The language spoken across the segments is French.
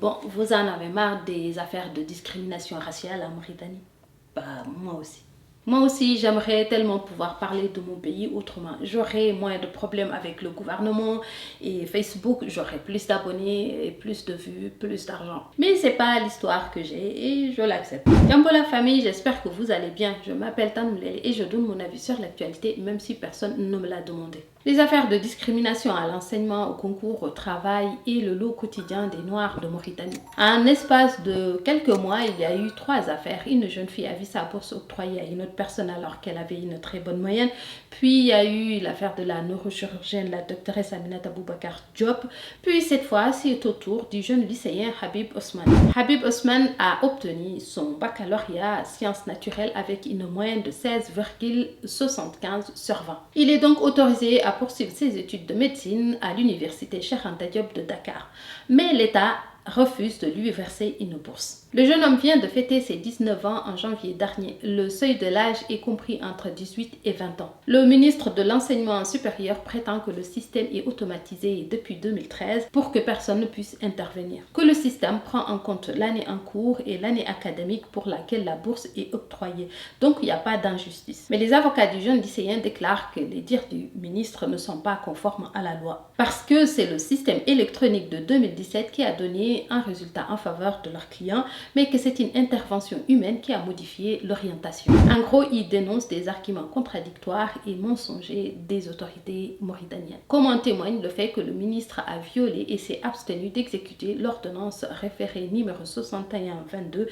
Bon, vous en avez marre des affaires de discrimination raciale en Mauritanie? Bah, moi aussi. Moi aussi, j'aimerais tellement pouvoir parler de mon pays autrement. J'aurais moins de problèmes avec le gouvernement et Facebook, j'aurais plus d'abonnés et plus de vues, plus d'argent. Mais c'est pas l'histoire que j'ai et je l'accepte. Jambo la famille, j'espère que vous allez bien. Je m'appelle Tanoulele et je donne mon avis sur l'actualité même si personne ne me l'a demandé. Les affaires de discrimination à l'enseignement, au concours, au travail et le lot quotidien des Noirs de Mauritanie. En espace de quelques mois, il y a eu 3 affaires. Une jeune fille a vu sa bourse octroyée à une autre personne alors qu'elle avait une très bonne moyenne. Puis il y a eu l'affaire de la neurochirurgienne, la doctoresse Aminata Boubacar Diop. Puis cette fois, c'est au tour du jeune lycéen Habib Osman. Habib Osman a obtenu son baccalauréat sciences naturelles avec une moyenne de 16,75 sur 20. Il est donc autorisé à poursuivre ses études de médecine à l'université Cheikh Anta Diop de Dakar. Mais l'État refuse de lui verser une bourse. Le jeune homme vient de fêter ses 19 ans en janvier dernier. Le seuil de l'âge est compris entre 18 et 20 ans. Le ministre de l'Enseignement supérieur prétend que le système est automatisé depuis 2013 pour que personne ne puisse intervenir. Que le système prend en compte l'année en cours et l'année académique pour laquelle la bourse est octroyée. Donc il n'y a pas d'injustice. Mais les avocats du jeune lycéen déclarent que les dires du ministre ne sont pas conformes à la loi. Parce que c'est le système électronique de 2017 qui a donné un résultat en faveur de leurs clients, mais que c'est une intervention humaine qui a modifié l'orientation. En gros, ils dénoncent des arguments contradictoires et mensongers des autorités mauritaniennes. Comme en témoigne le fait que le ministre a violé et s'est abstenu d'exécuter l'ordonnance référée numéro 6122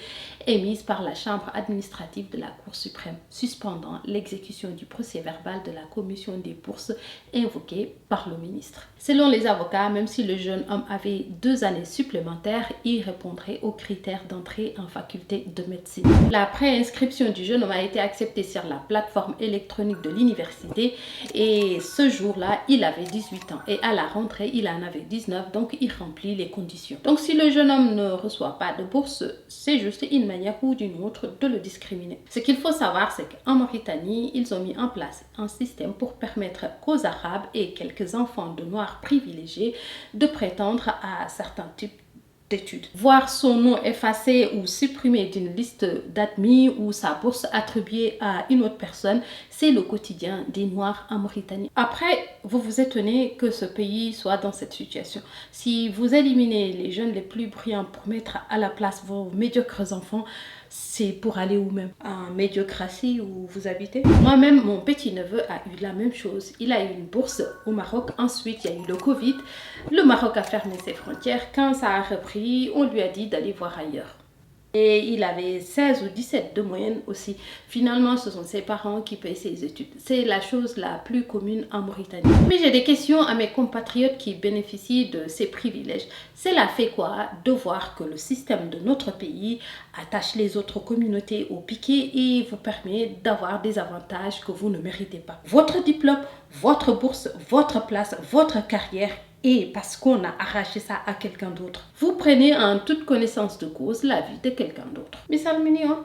émise par la Chambre administrative de la Cour suprême, suspendant l'exécution du procès-verbal de la commission des bourses invoquée par le ministre. Selon les avocats, même si le jeune homme avait 2 années supplémentaires, il répondrait aux critères d'entrée en faculté de médecine. La préinscription du jeune homme a été acceptée sur la plateforme électronique de l'université et ce jour-là, il avait 18 ans et à la rentrée, il en avait 19, donc il remplit les conditions. Donc si le jeune homme ne reçoit pas de bourse, c'est juste une manière ou d'une autre de le discriminer. Ce qu'il faut savoir, c'est qu'en Mauritanie, ils ont mis en place un système pour permettre qu'aux Arabes et quelques enfants de Noirs privilégiés de prétendre à certains types d'études. Voir son nom effacé ou supprimé d'une liste d'admis ou sa bourse attribuée à une autre personne, c'est le quotidien des Noirs en Mauritanie. Après, vous vous étonnez que ce pays soit dans cette situation. Si vous éliminez les jeunes les plus brillants pour mettre à la place vos médiocres enfants, c'est pour aller où même? En médiocratie où vous habitez? Moi-même, mon petit-neveu a eu la même chose. Il a eu une bourse au Maroc. Ensuite, il y a eu le Covid. Le Maroc a fermé ses frontières. Quand ça a repris, on lui a dit d'aller voir ailleurs. Et il avait 16 ou 17 de moyenne aussi. Finalement, ce sont ses parents qui payent ses études. C'est la chose la plus commune en Mauritanie. Mais j'ai des questions à mes compatriotes qui bénéficient de ces privilèges. Cela fait quoi de voir que le système de notre pays attache les autres communautés au piquet et vous permet d'avoir des avantages que vous ne méritez pas? Votre diplôme, votre bourse, votre place, votre carrière, et parce qu'on a arraché ça à quelqu'un d'autre. Vous prenez en toute connaissance de cause la vie de quelqu'un d'autre. Mais ça le mignon.